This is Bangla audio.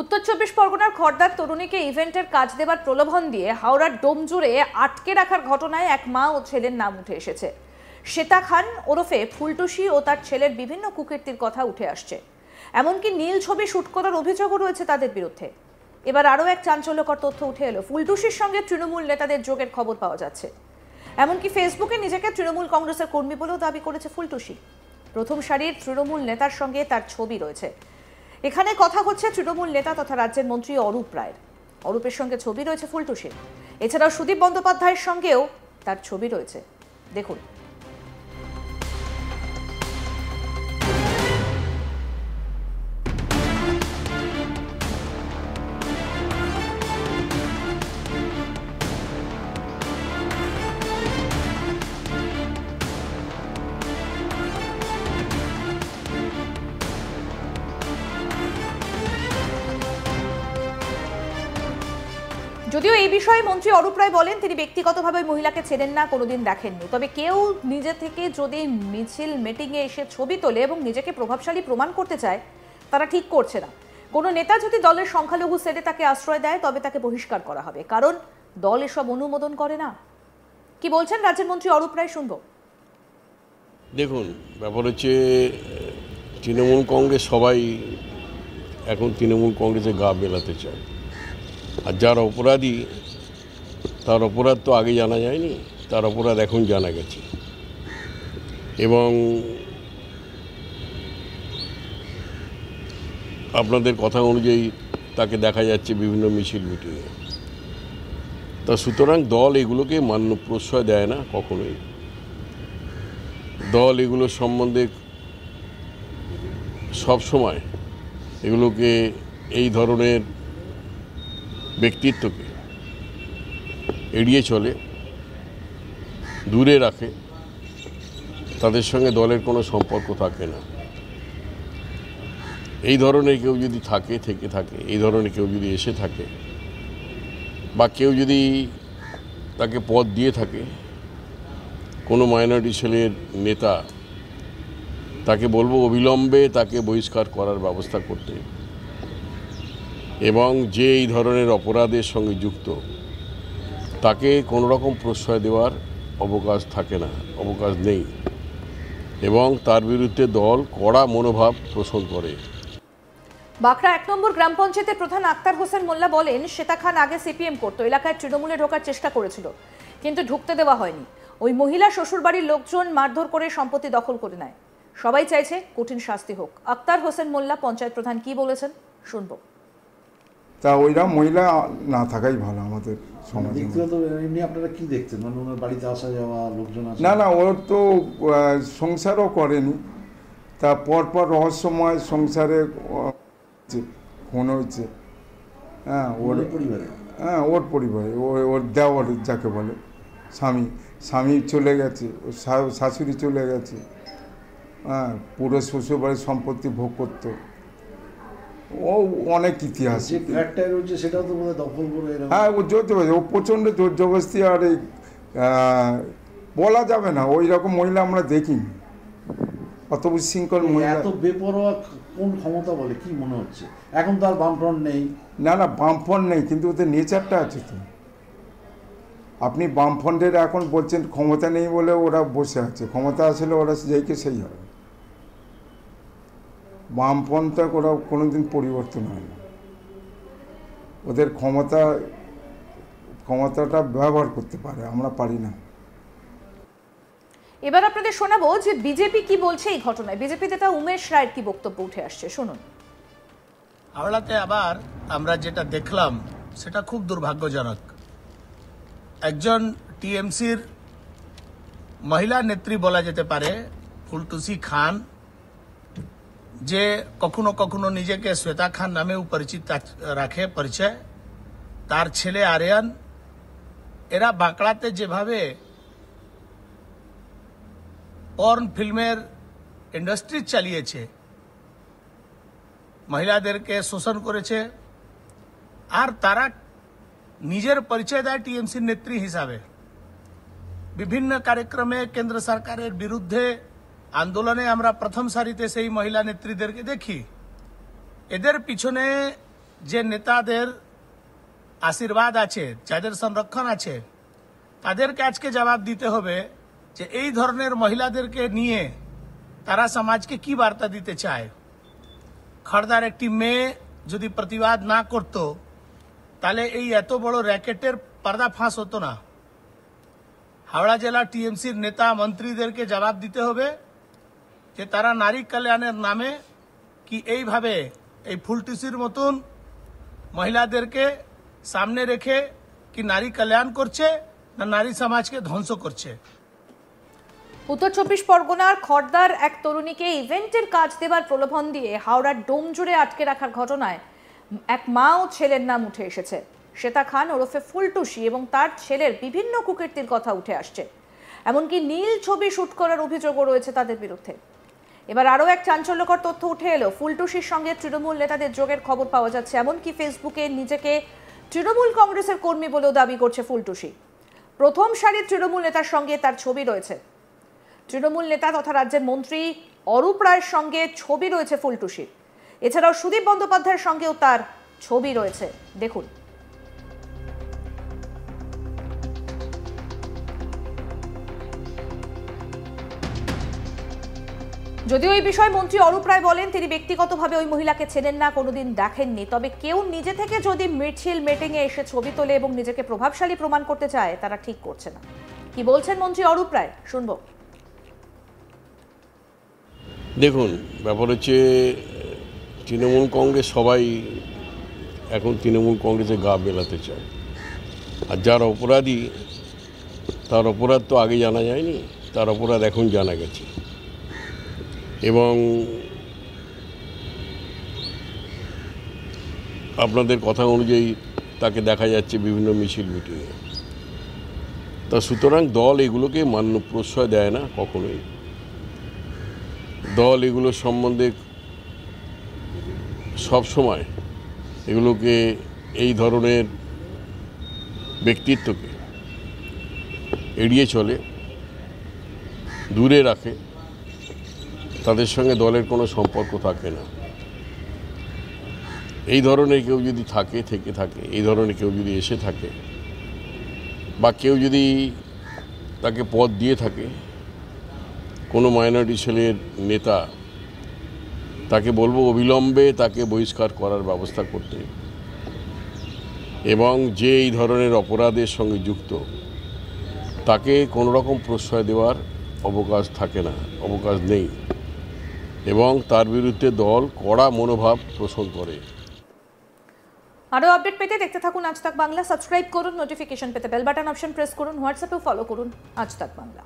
উত্তর চব্বিশ পরগনার খড়দার তরুণীকে ইভেন্টের কাজ দেবার প্রলোভন দিয়ে হাওড়ার ডোমজুড়ে আটকে রাখার ঘটনায় এক মা ও ছেলের নাম উঠে এসেছে। শ্বেতা খান ওরফে ফুলটুসি ও তার ছেলের বিভিন্ন কুকীর্তির কথা উঠে আসছে। এমনকি নীল ছবি শুট করার অভিযোগও রয়েছে তাদের বিরুদ্ধে। এবার আরও এক চাঞ্চল্যকর তথ্য উঠে এলো। ফুলটুসির সঙ্গে তৃণমূল নেতাদের যোগের খবর পাওয়া যাচ্ছে। এমনকি ফেসবুকে নিজেকে তৃণমূল কংগ্রেসের কর্মী বলেও দাবি করেছে ফুলটুসি। প্রথম সারির তৃণমূল নেতার সঙ্গে তার ছবি রয়েছে। এখানে কথা হচ্ছে তৃণমূল নেতা তথা রাজ্যের মন্ত্রী অরূপ রায়ের। অরূপের সঙ্গে ছবি রয়েছে ফুলটুসির। এছাড়াও সুদীপ বন্দ্যোপাধ্যায়ের সঙ্গেও তার ছবি রয়েছে। দেখুন। যদিও এই বিষয়ে মন্ত্রী অরূপ রায় বলেন তিনি ব্যক্তিগতভাবে মহিলাকে চেনেন না, কোনোদিন দেখেননি। তবে কেউ নিজে থেকে যদি মিছিল মিটিংয়ে এসে ছবি তোলে এবং নিজেকে প্রভাবশালী প্রমাণ করতে চায়, তারা ঠিক করছে না। কোনো নেতা যদি দলের সংখ্যালঘু সেটে তাকে আশ্রয় দেয় তবে তাকে বহিষ্কার করা হবে, কারণ দল এসব অনুমোদন করে না। কি বলছেন রাজ্যের মন্ত্রী অরূপ রায়, শুনবো। দেখুন, ব্যাপার হচ্ছে তৃণমূল কংগ্রেস সবাই এখন তৃণমূল কংগ্রেসে গা মেলাতে চায়। আর যার অপরাধী, তার অপরাধ তো আগে জানা যায়নি, তার অপরাধ এখন জানা গেছে। এবং আপনাদের কথা অনুযায়ী তাকে দেখা যাচ্ছে বিভিন্ন মিছিল মিটিংয়ে। তা সুতরাং দল এগুলোকে মান্য প্রশ্রয় দেয় না কখনোই। দল এগুলো সম্বন্ধে সব সময় এগুলোকে, এই ধরনের ব্যক্তিত্বকে এড়িয়ে চলে, দূরে রাখে। তাদের সঙ্গে দলের কোনো সম্পর্ক থাকে না। এই ধরনের কেউ যদি থেকে থাকে, এই ধরনের কেউ যদি এসে থাকে, বা কেউ যদি তাকে পদ দিয়ে থাকে, কোনো মাইনরিটি সেলের নেতা, তাকে বলবো অবিলম্বে তাকে বহিষ্কার করার ব্যবস্থা করতে। এবং যে এই ধরনের অপরাধের সঙ্গে যুক্ত, তাকে কোনো রকম প্রশ্রয় দেওয়ার অবকাশ থাকে না, অবকাশ নেই। এবং তার বিরুদ্ধে দল কড়া মনোভাব পোষণ করে। বাঁকড়া 1 নম্বর গ্রাম পঞ্চায়েতের প্রধান আক্তার হোসেন মোল্লা বলেন, শ্বেতা খান আগে সিপিএম করতো, এলাকায় তৃণমূলে ঢোকার চেষ্টা করেছিল, কিন্তু ঢুকতে দেওয়া হয়নি। ওই মহিলা শ্বশুরবাড়ির লোকজন মারধর করে সম্পত্তি দখল করে নেয়। সবাই চাইছে কঠিন শাস্তি হোক। আক্তার হোসেন মোল্লা পঞ্চায়েত প্রধান কি বলেছেন, শুনবো। তা ওইরা মহিলা না থাকাই ভালো আমাদের সমাজে। এমনি আপনারা কি দেখছেন, মানে ওনার বাড়িতে আসা যাওয়া লোকজন? না, ওর তো সংসারও করেনি। তা পরপর রহস্যময় সংসারে ফোন হয়েছে। হ্যাঁ, ওর পরিবারে, ওর পরিবারে, ওর দেওয়ার যাকে বলে, স্বামী চলে গেছে, ওর শাশুড়ি চলে গেছে। হ্যাঁ, পুরো শ্বশুরবাড়ির সম্পত্তি ভোগ করতো। ও অনেক ইতিহাস। সেটাও তো বোধহয় দখল করে। হ্যাঁ, ও জোর জবরদস্তি, ও প্রচণ্ড জোর জবরদস্তি। আর এই বলা যাবে না, ওই রকম মহিলা আমরা দেখিনি। অত উচ্ছৃঙ্খল মহিলা, এত বেপরোয়া কোন ক্ষমতা বলে কি মনে হচ্ছে? এখন তো আর বামফ্রন্ট নেই। না, বামফ্রন্ট নেই, কিন্তু ওদের নেচারটা আছে তো। আপনি বামফ্রন্টের এখন বলছেন ক্ষমতা নেই বলে ওরা বসে আছে, ক্ষমতা আসলে ওরা যেইকে সেই হবে। বামপন্থা ওরা কোনোদিন পরিবর্তন হয় না। ওদের ক্ষমতাটা ব্যবহার করতে পারে, আমরা পারি না। এবার আপনাদের শোনাবো যে বিজেপি কি বলছে এই ঘটনায়। বিজেপি নেতা উমেশ রায়ের কি বক্তব্য উঠে আসছে, শুনুন। হাওড়াতে আবার আমরা যেটা দেখলাম সেটা খুব দুর্ভাগ্যজনক। একজন টিএমসির মহিলা নেত্রী বলা যেতে পারে, ফুলটুসি খান, যে কখনো কখনো নিজেকে শ্বেতা খান নামেও পরিচিত রাখে পরিচয়, তার ছেলে আরিয়ান, এরা বাঁকড়াতে যেভাবে পর্ন ফিল্মের ইন্ডাস্ট্রি চালিয়েছে, মহিলাদেরকে শোষণ করেছে, আর তারা নিজের পরিচয় দেয় টিএমসির নেত্রী হিসাবে। বিভিন্ন কার্যক্রমে কেন্দ্র সরকারের বিরুদ্ধে আন্দোলনে আমরা প্রথম সারিতে সেই মহিলা নেত্রীদেরকে দেখি। এদের পিছনে যে নেতাদের আশীর্বাদ আছে, যাদের সংরক্ষণ আছে, তাদেরকে আজকে জবাব দিতে হবে যে এই ধরনের মহিলাদেরকে নিয়ে তারা সমাজকে কি বার্তা দিতে চায়। খড়দার একটি মেয়ে যদি প্রতিবাদ না করত তাহলে এই এত বড় র্যাকেটের পর্দাফাঁস হতো না। হাওড়া জেলা টিএমসির নেতা মন্ত্রীদেরকে জবাব দিতে হবে যে তারা নারী কল্যাণের নামে কি এইভাবে এই ফুলটুসির মতন মহিলাদেরকে সামনে রেখে কি নারী কল্যাণ করছে না নারী সমাজকে ধ্বংস করছে। উত্তর চব্বিশ পরগনার খড়দার এক তরুণীকে ইভেন্টের কাজ দেবার প্রলোভন দিয়ে হাওড়ার ডোম জুড়ে আটকে রাখার ঘটনায় এক মা ও ছেলের নাম উঠে এসেছে। শ্বেতা খান ওরফে ফুলটুসি এবং তার ছেলের বিভিন্ন কুকীর্তির কথা উঠে আসছে। এমনকি নীল ছবি শুট করার অভিযোগও রয়েছে তাদের বিরুদ্ধে। এবার আরও এক চাঞ্চল্যকর তথ্য উঠে এলো। ফুলটুসির সঙ্গে তৃণমূল নেতাদের যোগের খবর পাওয়া যাচ্ছে। এমনকি ফেসবুকে নিজেকে তৃণমূল কংগ্রেসের কর্মী বলেও দাবি করছে ফুলটুসি। প্রথম সারির তৃণমূল নেতার সঙ্গে তার ছবি রয়েছে। তৃণমূল নেতা তথা রাজ্যের মন্ত্রী অরূপ রায়ের সঙ্গে ছবি রয়েছে ফুলটুসির। এছাড়াও সুদীপ বন্দ্যোপাধ্যায়ের সঙ্গেও তার ছবি রয়েছে। দেখুন, যদিও এই বিষয়ে মন্ত্রী অরূপ রায় বলেন তিনি ব্যক্তিগতভাবে ওই মহিলাকে চেনেন না, কোনোদিন দেখেননি। তবে কেউ নিজে থেকে যদি মিছিল মিটিংয়ে এসে ছবি তোলে এবং নিজেকে প্রভাবশালী প্রমাণ করতে চায় তারা ঠিক করছে না। কি বলছেন মন্ত্রী অরূপ রায় শুনবো। দেখুন, ব্যাপার হচ্ছে তৃণমূল কংগ্রেস সবাই এখন তৃণমূল কংগ্রেসে গা মেলাতে চায়। আর যার অপরাধী তার অপরাধ তো আগে জানা যায়নি, তার অপরাধ এখন জানা গেছে। এবং আপনাদের কথা অনুযায়ী তাকে দেখা যাচ্ছে বিভিন্ন মিছিল মিটিংয়ে। তা সুতরাং দল এগুলোকে মান্য প্রশ্রয় দেয় না কখনোই। দল এগুলো সম্বন্ধে সবসময় এগুলোকে এই ধরনের ব্যক্তিত্বকে এড়িয়ে চলে, দূরে রাখে, তাদের সঙ্গে দলের কোনো সম্পর্ক থাকে না। এই ধরনের কেউ যদি থেকে থাকে, এই ধরনের কেউ যদি এসে থাকে বা কেউ যদি তাকে পদ দিয়ে থাকে, কোনো মাইনরিটি সেলের নেতা, তাকে বলবো অবিলম্বে তাকে বহিষ্কার করার ব্যবস্থা করতে। এবং যে এই ধরনের অপরাধের সঙ্গে যুক্ত তাকে কোনো রকম প্রশ্রয় দেওয়ার অবকাশ থাকে না, অবকাশ নেই। এবং তার বিরুদ্ধে দল কড়া মনোভাব পোষণ করে। আরও আপডেট পেতে দেখতে থাকুন আজ তাক বাংলা। সাবস্ক্রাইব করুন, নোটিফিকেশন পেতে বেল বাটন অপশন প্রেস করুন, হোয়াটসঅ্যাপেও ফলো করুন আজ তাক বাংলা।